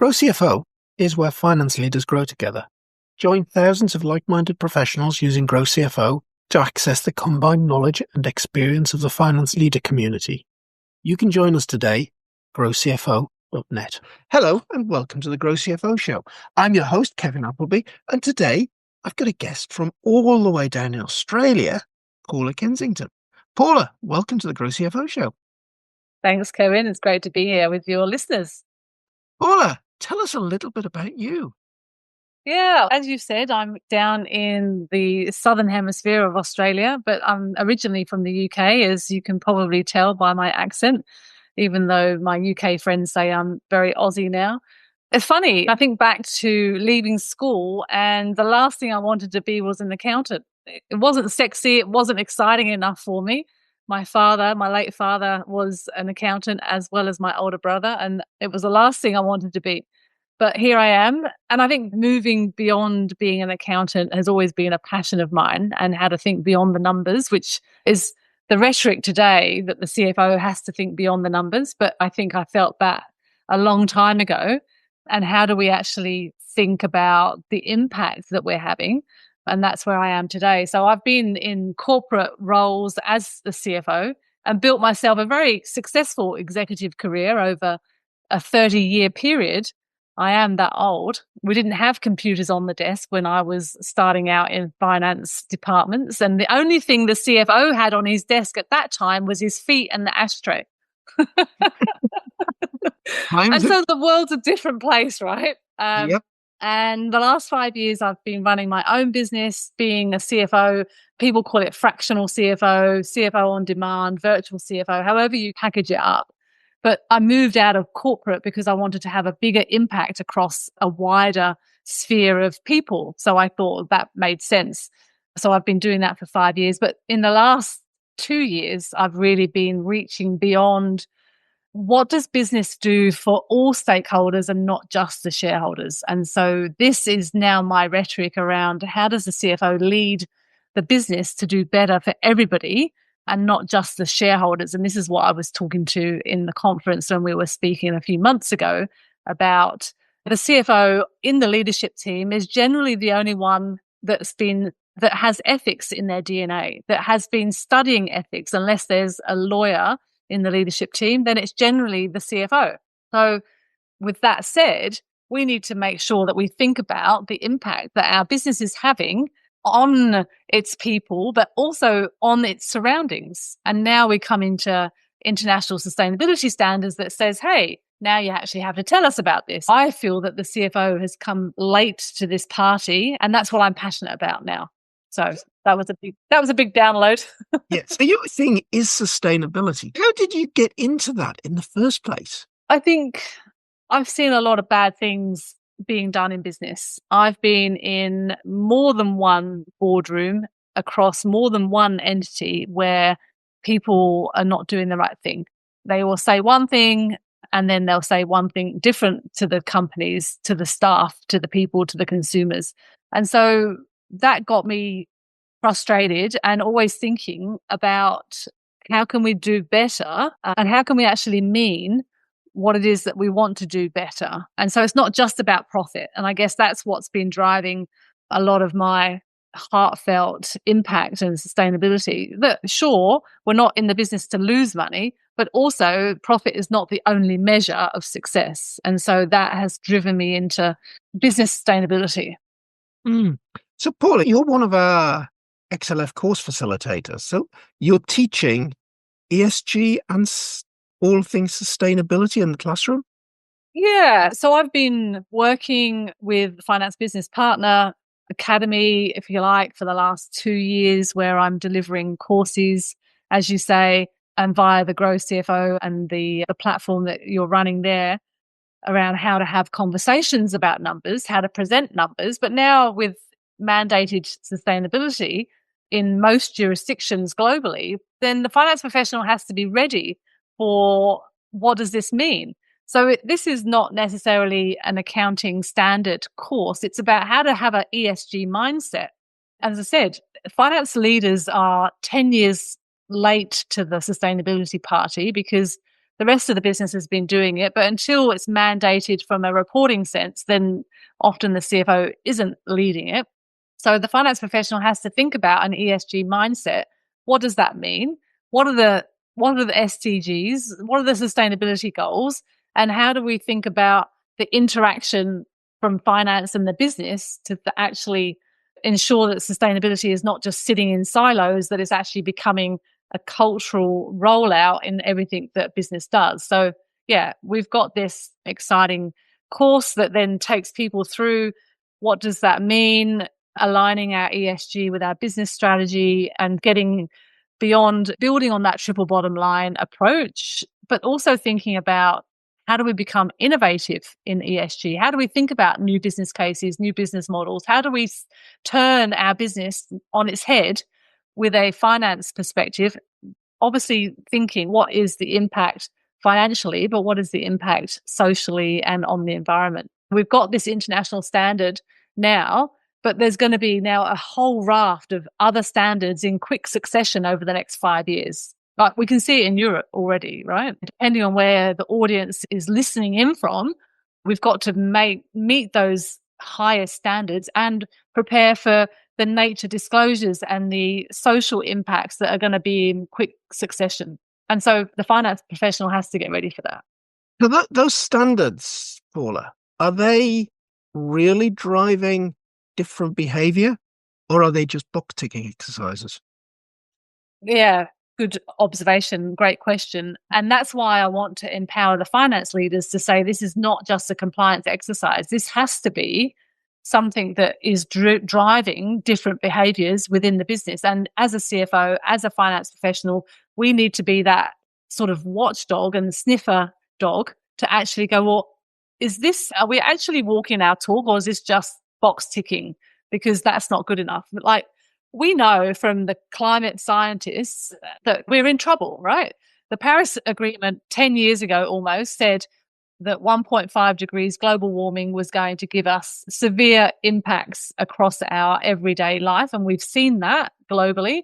GrowCFO is where finance leaders grow together. Join thousands of like-minded professionals using GrowCFO to access the combined knowledge and experience of the finance leader community. You can join us today, growcfo.net. Hello and welcome to the GrowCFO Show. I'm your host, Kevin Appleby, and today I've got a guest from all the way down in Australia, Paula Kensington. Paula, welcome to the GrowCFO Show. Thanks, Kevin. It's great to be here with your listeners. Paula, tell us a little bit about you. Yeah, as you said, I'm down in the southern hemisphere of Australia, but I'm originally from the UK, as you can probably tell by my accent, even though my UK friends say I'm very Aussie now. It's funny, I think back to leaving school, and the last thing I wanted to be was an accountant. It wasn't sexy, it wasn't exciting enough for me. My late father, was an accountant as well as my older brother, and it was the last thing I wanted to be. But here I am. And I think moving beyond being an accountant has always been a passion of mine, and how to think beyond the numbers, which is the rhetoric today that the CFO has to think beyond the numbers. But I think I felt that a long time ago. And how do we actually think about the impact that we're having? And that's where I am today. So I've been in corporate roles as the CFO and built myself a very successful executive career over a 30-year period. I am that old. We didn't have computers on the desk when I was starting out in finance departments. And the only thing the CFO had on his desk at that time was his feet and the ashtray. And so the world's a different place, right? Yep. And the last 5 years, I've been running my own business, being a CFO. People call it fractional CFO, CFO on demand, virtual CFO, however you package it up. But I moved out of corporate because I wanted to have a bigger impact across a wider sphere of people. So I thought that made sense. So I've been doing that for 5 years. But in the last 2 years, I've really been reaching beyond what does business do for all stakeholders and not just the shareholders. And so this is now my rhetoric around how does the CFO lead the business to do better for everybody and not just the shareholders. And this is what I was talking to in the conference when we were speaking a few months ago about the CFO in the leadership team is generally the only one that has ethics in their DNA, that has been studying ethics. Unless there's a lawyer in the leadership team, then it's generally the CFO. So with that said, we need to make sure that we think about the impact that our business is having on its people, but also on its surroundings. And now we come into international sustainability standards that says, hey, now you actually have to tell us about this. I feel that the CFO has come late to this party, and that's what I'm passionate about now. So that was a big download. Yeah. So your thing is sustainability. How did you get into that in the first place? I think I've seen a lot of bad things being done in business. I've been in more than one boardroom across more than one entity where people are not doing the right thing. They will say one thing and then they'll say one thing different to the companies, to the staff, to the people, to the consumers. And so that got me frustrated and always thinking about how can we do better and how can we actually mean what it is that we want to do better. And so it's not just about profit. And I guess that's what's been driving a lot of my heartfelt impact and sustainability. That sure, we're not in the business to lose money, but also profit is not the only measure of success. And so that has driven me into business sustainability. So Paula, you're one of our XLF course facilitators. So you're teaching ESG and all things sustainability in the classroom? Yeah. So I've been working with the Finance Business Partner Academy, if you like, for the last 2 years, where I'm delivering courses, as you say, and via the GrowCFO and the platform that you're running there around how to have conversations about numbers, how to present numbers. But now with mandated sustainability in most jurisdictions globally, then the finance professional has to be ready for what does this mean? So this is not necessarily an accounting standard course. It's about how to have an ESG mindset. As I said, finance leaders are 10 years late to the sustainability party because The rest of the business has been doing it, but until it's mandated from a reporting sense, then often the CFO isn't leading it. So the finance professional has to think about an ESG mindset. What does that mean? What are the SDGs? What are the sustainability goals? And how do we think about the interaction from finance and the business to actually ensure that sustainability is not just sitting in silos, that it's actually becoming a cultural rollout in everything that business does. So yeah, we've got this exciting course that then takes people through what does that mean, aligning our ESG with our business strategy and getting beyond building on that triple bottom line approach, but also thinking about how do we become innovative in ESG? How do we think about new business cases, new business models? How do we turn our business on its head with a finance perspective? Obviously thinking what is the impact financially, but what is the impact socially and on the environment? We've got this international standard now, but there's going to be now a whole raft of other standards in quick succession over the next 5 years. Like we can see it in Europe already, right? Depending on where the audience is listening in from, we've got to meet those higher standards and prepare for the nature disclosures and the social impacts that are going to be in quick succession. And so the finance professional has to get ready for that. So those standards, Paula, are they really driving different behavior, or are they just box ticking exercises? Yeah, good observation. Great question. And that's why I want to empower the finance leaders to say this is not just a compliance exercise. This has to be something that is driving different behaviors within the business. And as a CFO, as a finance professional, we need to be that sort of watchdog and sniffer dog to actually go, well, are we actually walking our talk, or is this just box ticking? Because that's not good enough. Like, we know from the climate scientists that we're in trouble, right? The Paris Agreement 10 years ago almost said that 1.5 degrees global warming was going to give us severe impacts across our everyday life. And we've seen that globally.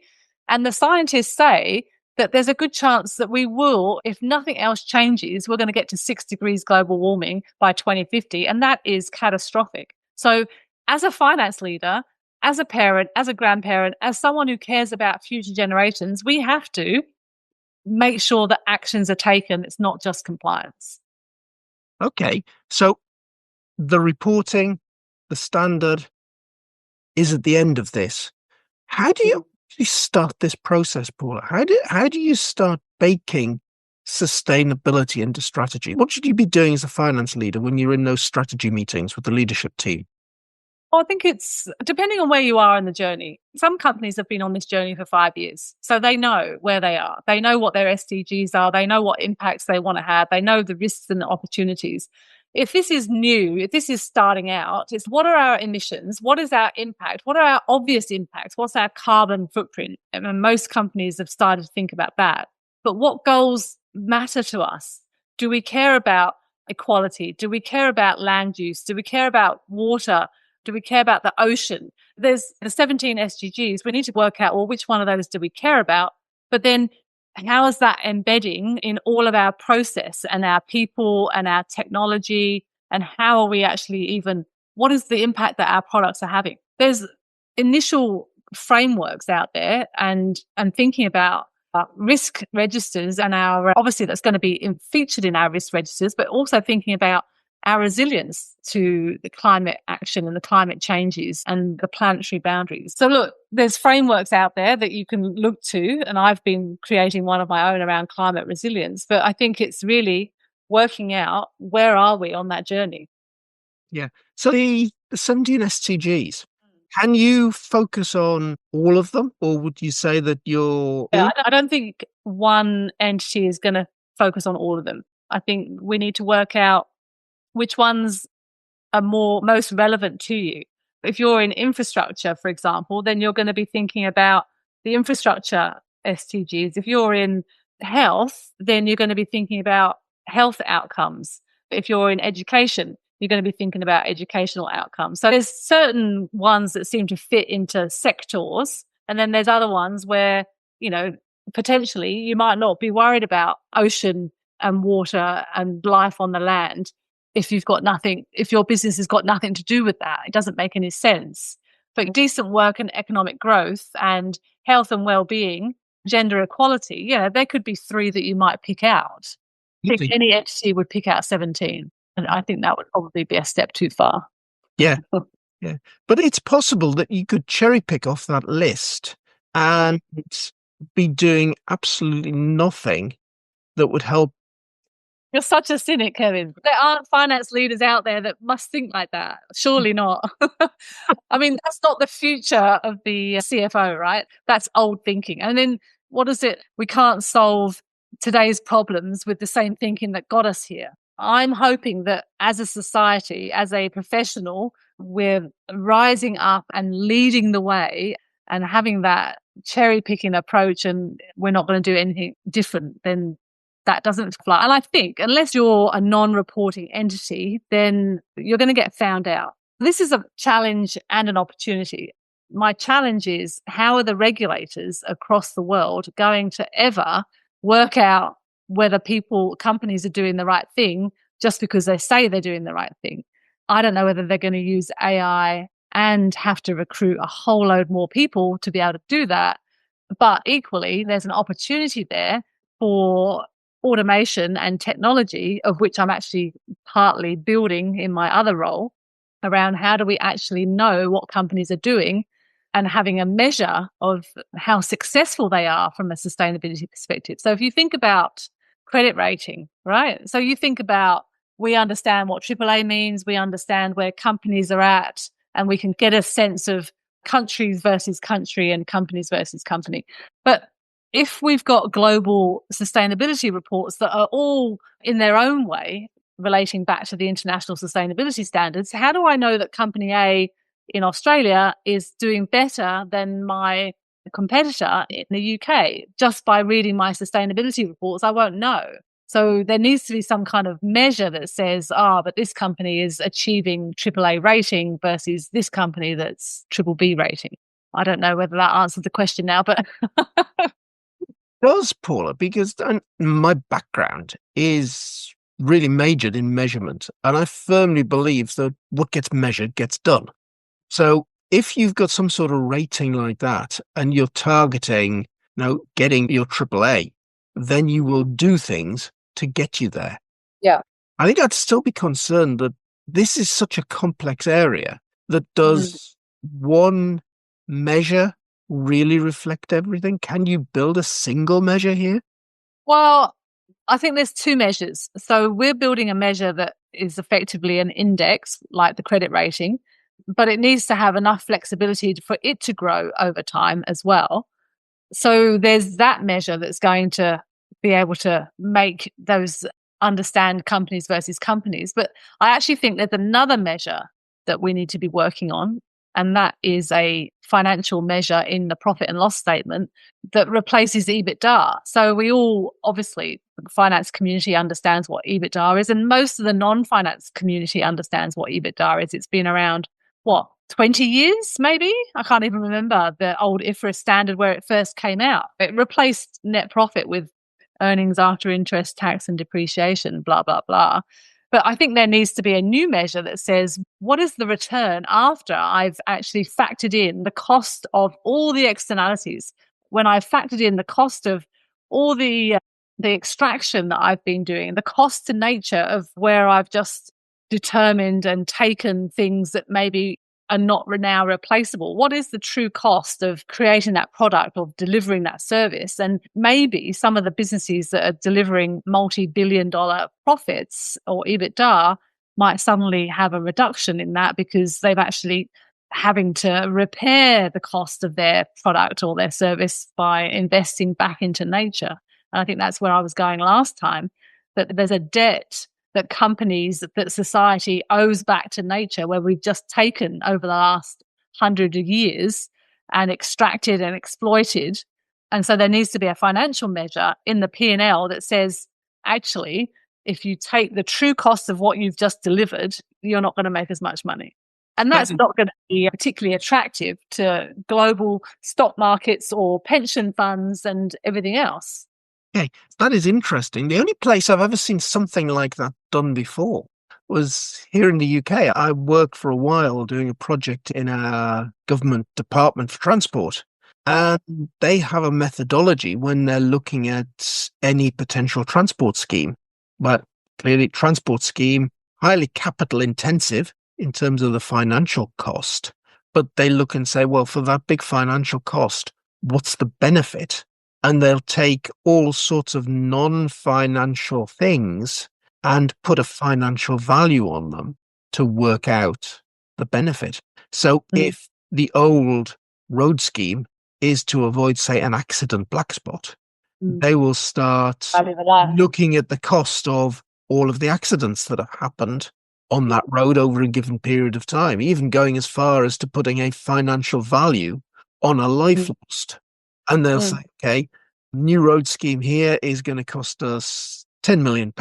And the scientists say that there's a good chance that we will, if nothing else changes, we're going to get to 6 degrees global warming by 2050. And that is catastrophic. So as a finance leader, as a parent, as a grandparent, as someone who cares about future generations, we have to make sure that actions are taken. It's not just compliance. Okay. So the reporting, the standard is at the end of this. How do you start this process, Paula? How do you start baking sustainability into strategy? What should you be doing as a finance leader when you're in those strategy meetings with the leadership team? Well, I think it's depending on where you are in the journey. Some companies have been on this journey for 5 years, so they know where they are. They know what their SDGs are. They know what impacts they want to have. They know the risks and the opportunities. If this is new, if this is starting out, it's what are our emissions? What is our impact? What are our obvious impacts? What's our carbon footprint? And most companies have started to think about that. But what goals matter to us? Do we care about equality? Do we care about land use? Do we care about water? Do we care about the ocean? There's the 17 SDGs. We need to work out, well, which one of those do we care about? But then how is that embedding in all of our process and our people and our technology? And how are we actually what is the impact that our products are having? There's initial frameworks out there and thinking about risk registers and obviously that's going to be featured in our risk registers, but also thinking about our resilience to the climate action and the climate changes and the planetary boundaries. So look, there's frameworks out there that you can look to, and I've been creating one of my own around climate resilience, but I think it's really working out where are we on that journey. Yeah. So the 17 SDGs, can you focus on all of them, or would you say that I don't think one entity is going to focus on all of them. I think we need to work out which ones are most relevant to you. If you're in infrastructure, for example, then you're going to be thinking about the infrastructure SDGs. If you're in health, then you're going to be thinking about health outcomes. If you're in education, you're going to be thinking about educational outcomes. So there's certain ones that seem to fit into sectors, and then there's other ones where, potentially you might not be worried about ocean and water and life on the land if you've got nothing, if your business has got nothing to do with that? It doesn't make any sense. But decent work and economic growth and health and well-being, gender equality, yeah, there could be 3 that you might pick out. I think any entity would pick out 17. And I think that would probably be a step too far. Yeah. Yeah. But it's possible that you could cherry pick off that list and be doing absolutely nothing that would help. You're such a cynic, Kevin. There aren't finance leaders out there that must think like that. Surely not. I mean, that's not the future of the CFO, right? That's old thinking. And then what is it? We can't solve today's problems with the same thinking that got us here. I'm hoping that as a society, as a professional, we're rising up and leading the way and having that cherry picking approach, and we're not going to do anything different. Then that doesn't fly. And I think unless you're a non-reporting entity, then you're going to get found out. This is a challenge and an opportunity. My challenge is, how are the regulators across the world going to ever work out whether companies are doing the right thing just because they say they're doing the right thing? I don't know whether they're going to use AI and have to recruit a whole load more people to be able to do that. But equally, there's an opportunity there for automation and technology, of which I'm actually partly building in my other role, around how do we actually know what companies are doing and having a measure of how successful they are from a sustainability perspective. So if you think about credit rating, right? So you think about, we understand what AAA means, we understand where companies are at, and we can get a sense of countries versus country and companies versus company. But if we've got global sustainability reports that are all in their own way relating back to the international sustainability standards, how do I know that company A in Australia is doing better than my competitor in the UK? Just by reading my sustainability reports, I won't know. So there needs to be some kind of measure that says, but this company is achieving AAA rating versus this company that's BBB rating. I don't know whether that answers the question now, but Does, Paula, because my background is really majored in measurement, and I firmly believe that what gets measured gets done. So if you've got some sort of rating like that and you're targeting, getting your AAA, then you will do things to get you there. Yeah. I think I'd still be concerned that this is such a complex area that does one measure really reflect everything? Can you build a single measure here? Well, I think there's 2 measures. So we're building a measure that is effectively an index, like the credit rating, but it needs to have enough flexibility for it to grow over time as well. So there's that measure that's going to be able to make those understand companies versus companies. But I actually think there's another measure that we need to be working on, and that is a financial measure in the profit and loss statement that replaces EBITDA. So we all, obviously, the finance community understands what EBITDA is, and most of the non-finance community understands what EBITDA is. It's been around, 20 years, maybe? I can't even remember the old IFRS standard where it first came out. It replaced net profit with earnings after interest, tax and depreciation, blah, blah, blah. But I think there needs to be a new measure that says, what is the return after I've actually factored in the cost of all the externalities? When I've factored in the cost of all the extraction that I've been doing, the cost to nature of where I've just determined and taken things that maybe are not now replaceable. What is the true cost of creating that product or delivering that service? And maybe some of the businesses that are delivering multi-billion-dollar profits or EBITDA might suddenly have a reduction in that because they've actually having to repair the cost of their product or their service by investing back into nature. And I think that's where I was going last time, that there's a debt that companies, that society owes back to nature, where we've just taken over the last 100 years and extracted and exploited. And so there needs to be a financial measure in the P&L that says, actually, if you take the true cost of what you've just delivered, you're not going to make as much money. And that's not going to be particularly attractive to global stock markets or pension funds and everything else. Okay, that is interesting. The only place I've ever seen something like that done before was here in the UK. I worked for a while doing a project in a government department for transport. And they have a methodology when they're looking at any potential transport scheme. But clearly, transport scheme, highly capital intensive in terms of the financial cost. But they look and say, well, for that big financial cost, what's the benefit? And they'll take all sorts of non-financial things and put a financial value on them to work out the benefit. So if the old road scheme is to avoid, say, an accident black spot, they will start looking at the cost of all of the accidents that have happened on that road over a given period of time, even going as far as to putting a financial value on a life lost. And they'll say, okay, new road scheme here is going to cost us £10 million,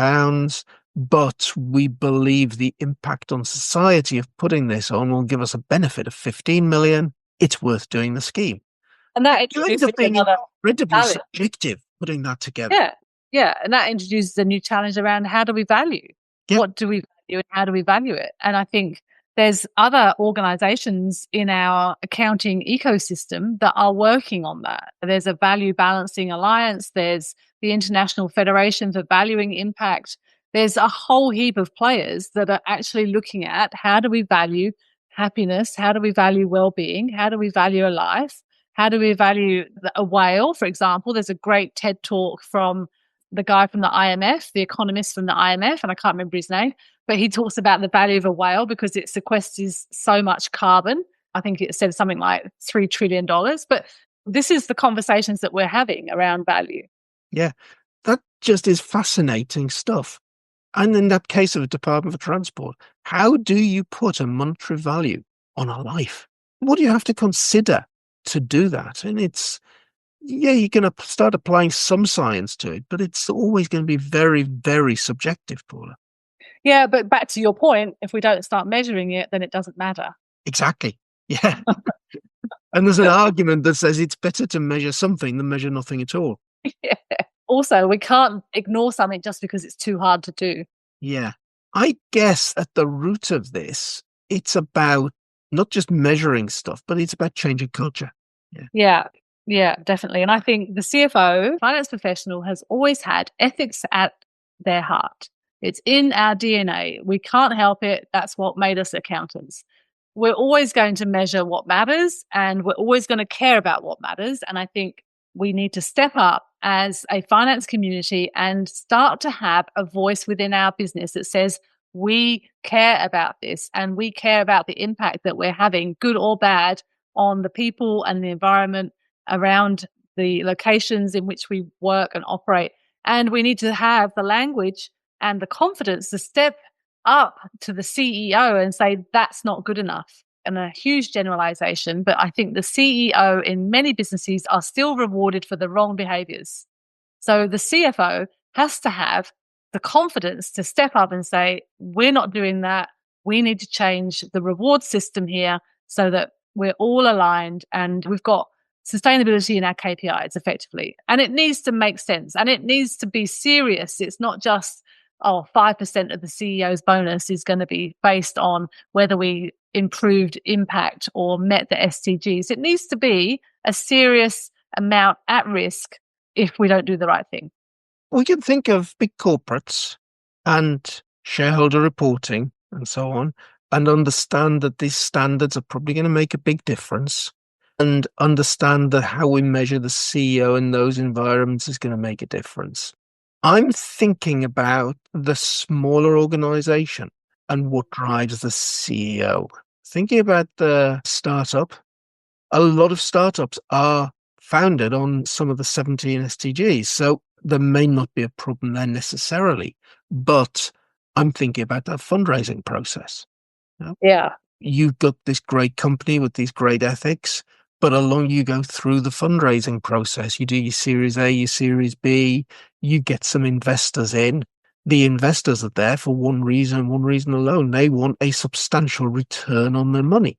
but we believe the impact on society of putting this on will give us a benefit of 15 million. It's worth doing the scheme. And that introduces another incredibly subjective putting that together. Yeah. And that introduces a new challenge around how do we value? Yep. What do we value and how do we value it? And I think there's other organizations in our accounting ecosystem that are working on that. There's a Value Balancing Alliance. There's the International Federation for Valuing Impact. There's a whole heap of players that are actually looking at how do we value happiness? How do we value well-being? How do we value a life? How do we value a whale, for example? There's a great TED talk from the guy from the IMF, the economist from the IMF, and I can't remember his name, but he talks about the value of a whale because it sequesters so much carbon. I think it said something like $3 trillion. But this is the conversations that we're having around value. Yeah, that just is fascinating stuff. And in that case of a Department for Transport, how do you put a monetary value on a life? What do you have to consider to do that? And it's, you're going to start applying some science to it, but it's always going to be very, very subjective, Paula. Yeah, but back to your point, if we don't start measuring it, then it doesn't matter. Exactly. Yeah. And there's an argument that says it's better to measure something than measure nothing at all. Yeah. Also, we can't ignore something just because it's too hard to do. Yeah. I guess at the root of this, it's about not just measuring stuff, but it's about changing culture. Yeah, definitely. And I think the CFO, finance professional, has always had ethics at their heart. It's in our DNA. We can't help it. That's what made us accountants. We're always going to measure what matters and we're always going to care about what matters. And I think we need to step up as a finance community and start to have a voice within our business that says, we care about this and we care about the impact that we're having, good or bad, on the people and the environment around the locations in which we work and operate. And we need to have the language and the confidence to step up to the CEO and say, that's not good enough. And a huge generalization, but I think the CEO in many businesses are still rewarded for the wrong behaviors. So the CFO has to have the confidence to step up and say, we're not doing that. We need to change the reward system here so that we're all aligned and we've got sustainability in our KPIs effectively. And it needs to make sense and it needs to be serious. It's not just, 5% of the CEO's bonus is going to be based on whether we improved impact or met the SDGs. It needs to be a serious amount at risk if we don't do the right thing. We can think of big corporates and shareholder reporting and so on, and understand that these standards are probably going to make a big difference, and understand that how we measure the CEO in those environments is going to make a difference. I'm thinking about the smaller organization and what drives the CEO. Thinking about the startup, a lot of startups are founded on some of the 17 SDGs, so there may not be a problem there necessarily, but I'm thinking about that fundraising process. Yeah. You've got this great company with these great ethics, but along you go through the fundraising process. You do your Series A, your Series B, you get some investors in. The investors are there for one reason alone. They want a substantial return on their money.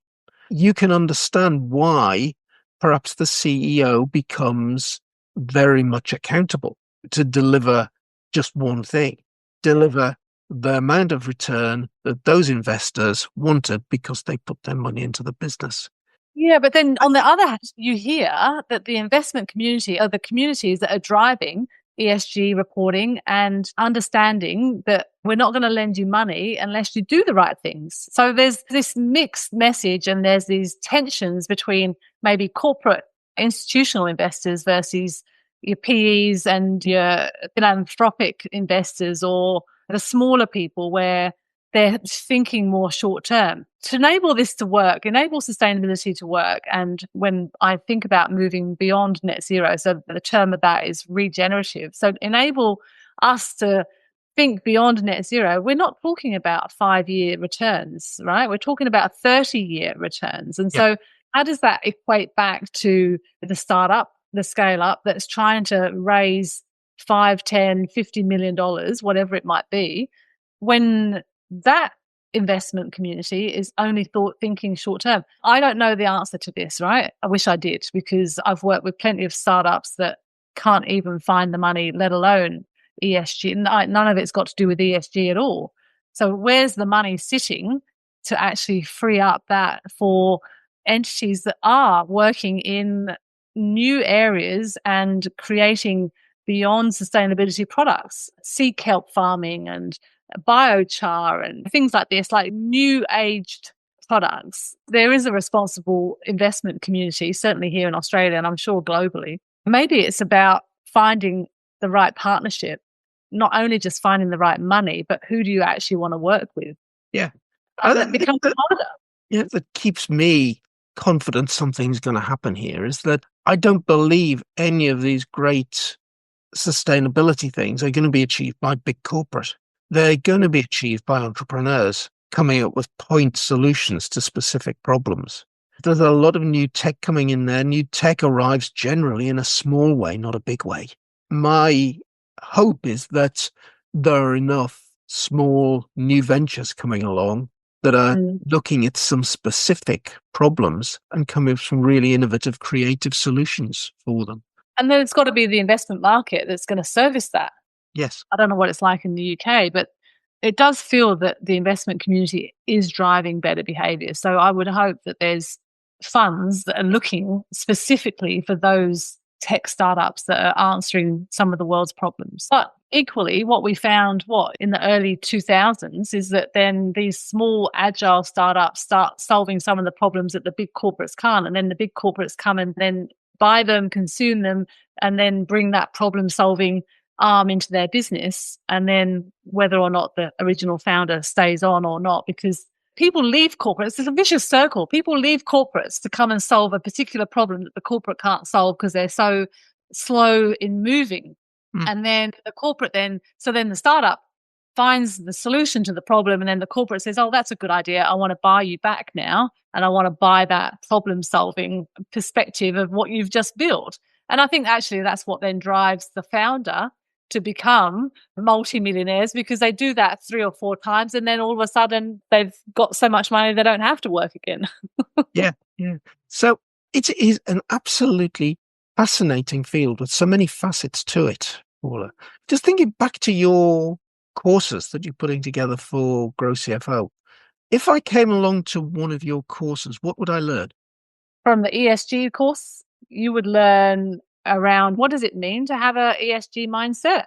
You can understand why perhaps the CEO becomes very much accountable. to deliver just one thing, deliver the amount of return that those investors wanted because they put their money into the business. Yeah, but then on the other hand, you hear that the investment community are the communities that are driving ESG reporting and understanding that we're not going to lend you money unless you do the right things. So there's this mixed message, and there's these tensions between maybe corporate institutional investors versus your PEs and your philanthropic investors, or the smaller people where they're thinking more short term. To enable this to work, enable sustainability to work. And when I think about moving beyond net zero, so the term of that is regenerative. So enable us to think beyond net zero. We're not talking about 5-year returns, right? We're talking about 30-year returns. And so how does that equate back to the startup, the scale up that's trying to raise $5, $10, $50 million, whatever it might be, when that investment community is only thinking short term? I don't know the answer to this, right? I wish I did, because I've worked with plenty of startups that can't even find the money, let alone ESG. None of it's got to do with ESG at all. So where's the money sitting to actually free up that for entities that are working in new areas and creating beyond sustainability products, sea kelp farming and biochar and things like this, like new aged products? There is a responsible investment community, certainly here in Australia, and I'm sure globally. Maybe it's about finding the right partnership, not only just finding the right money, but who do you actually want to work with? Yeah. It becomes harder. Yeah, that keeps me confident something's going to happen here is that I don't believe any of these great sustainability things are going to be achieved by big corporate. They're going to be achieved by entrepreneurs coming up with point solutions to specific problems. There's a lot of new tech coming in there. New tech arrives generally in a small way, not a big way. My hope is that there are enough small new ventures coming along that are looking at some specific problems and coming up with some really innovative, creative solutions for them. And then it's got to be the investment market that's going to service that. Yes. I don't know what it's like in the UK, but it does feel that the investment community is driving better behaviour. So I would hope that there's funds that are looking specifically for those tech startups that are answering some of the world's problems. But equally, what we found in the early 2000s is that then these small agile startups start solving some of the problems that the big corporates can't. And then the big corporates come and then buy them, consume them, and then bring that problem solving arm into their business. And then whether or not the original founder stays on or not, because people leave corporates. It's a vicious circle. People leave corporates to come and solve a particular problem that the corporate can't solve because they're so slow in moving. And then the corporate then the startup finds the solution to the problem, and then the corporate says, oh, that's a good idea. I want to buy you back now, and I want to buy that problem-solving perspective of what you've just built. And I think actually that's what then drives the founder to become multimillionaires, because they do that 3 or 4 times, and then all of a sudden they've got so much money they don't have to work again. Yeah. So it is an absolutely fascinating field with so many facets to it, Paula. Just thinking back to your courses that you're putting together for GrowCFO, if I came along to one of your courses, what would I learn? From the ESG course, you would learn around what does it mean to have a ESG mindset?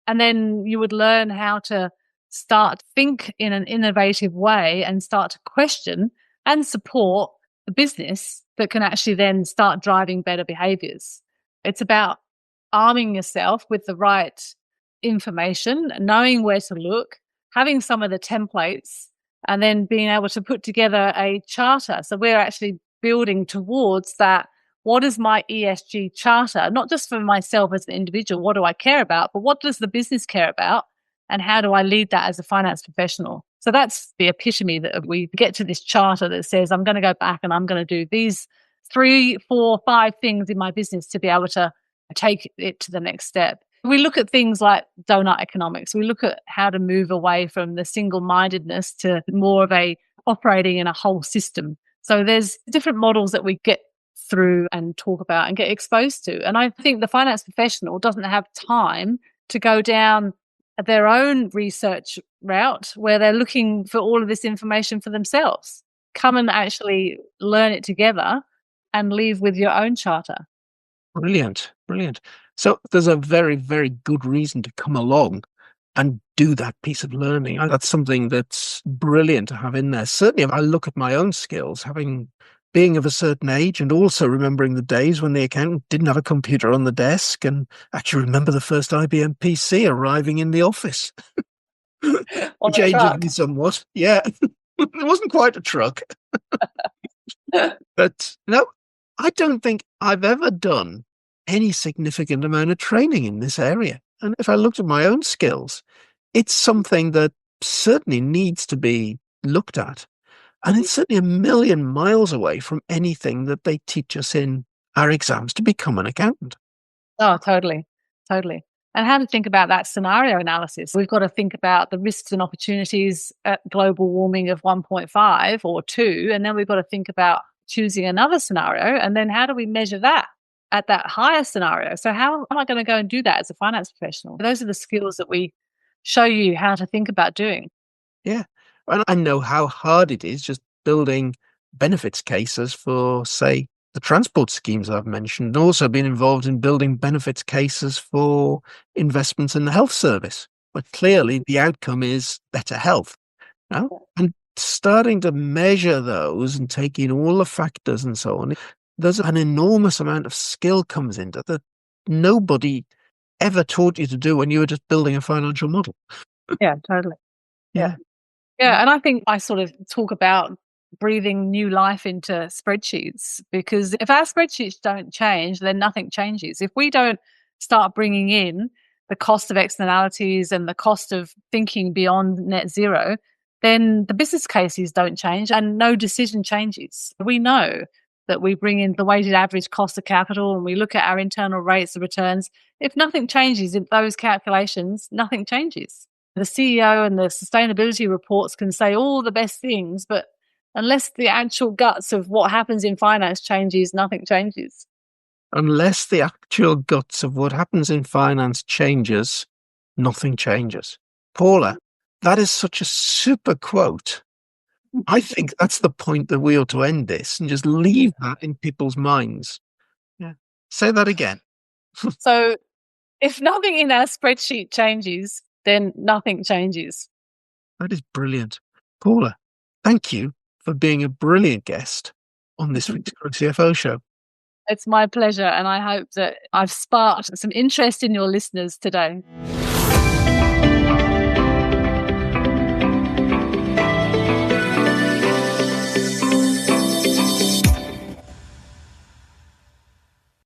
And then you would learn how to start think in an innovative way and start to question and support the business that can actually then start driving better behaviors. It's about arming yourself with the right information, knowing where to look, having some of the templates, and then being able to put together a charter. So we're actually building towards that. What is my ESG charter? Not just for myself as an individual, what do I care about, but what does the business care about? And how do I lead that as a finance professional? So that's the epitome that we get to this charter that says, I'm going to go back and I'm going to do these 3, 4, 5 things in my business to be able to take it to the next step. We look at things like donut economics. We look at how to move away from the single-mindedness to more of a operating in a whole system. So there's different models that we get through and talk about and get exposed to. And I think the finance professional doesn't have time to go down their own research route where they're looking for all of this information for themselves. Come and actually learn it together and leave with your own charter. Brilliant, brilliant. So there's a very, very good reason to come along and do that piece of learning. And that's something that's brilliant to have in there. Certainly, if I look at my own skills, being of a certain age and also remembering the days when the accountant didn't have a computer on the desk, and actually remember the first IBM PC arriving in the office, On which the ages truck. me somewhat. Yeah, it wasn't quite a truck. But no, I don't think I've ever done any significant amount of training in this area. And if I looked at my own skills, it's something that certainly needs to be looked at. And it's certainly a million miles away from anything that they teach us in our exams to become an accountant. Oh, totally. Totally. And how to think about that scenario analysis. We've got to think about the risks and opportunities at global warming of 1.5 or 2. And then we've got to think about choosing another scenario. And then how do we measure that at that higher scenario? So how am I going to go and do that as a finance professional? Those are the skills that we show you how to think about doing. Yeah. And I know how hard it is just building benefits cases for, say, the transport schemes I've mentioned, and also been involved in building benefits cases for investments in the health service. But clearly the outcome is better health. And starting to measure those and taking all the factors and so on, there's an enormous amount of skill comes into that nobody ever taught you to do when you were just building a financial model. Yeah, totally. Yeah. Yeah, and I think I sort of talk about breathing new life into spreadsheets, because if our spreadsheets don't change, then nothing changes. If we don't start bringing in the cost of externalities and the cost of thinking beyond net zero, then the business cases don't change and no decision changes. We know that we bring in the weighted average cost of capital and we look at our internal rates of returns. If nothing changes in those calculations, nothing changes. The CEO and the sustainability reports can say all the best things, but unless the actual guts of what happens in finance changes, nothing changes. Unless the actual guts of what happens in finance changes, nothing changes. Paula, that is such a super quote. I think that's the point that we ought to end this and just leave that in people's minds. Yeah. Say that again. So if nothing in our spreadsheet changes, then nothing changes. That is brilliant. Paula, thank you for being a brilliant guest on this week's CFO show. It's my pleasure, and I hope that I've sparked some interest in your listeners today.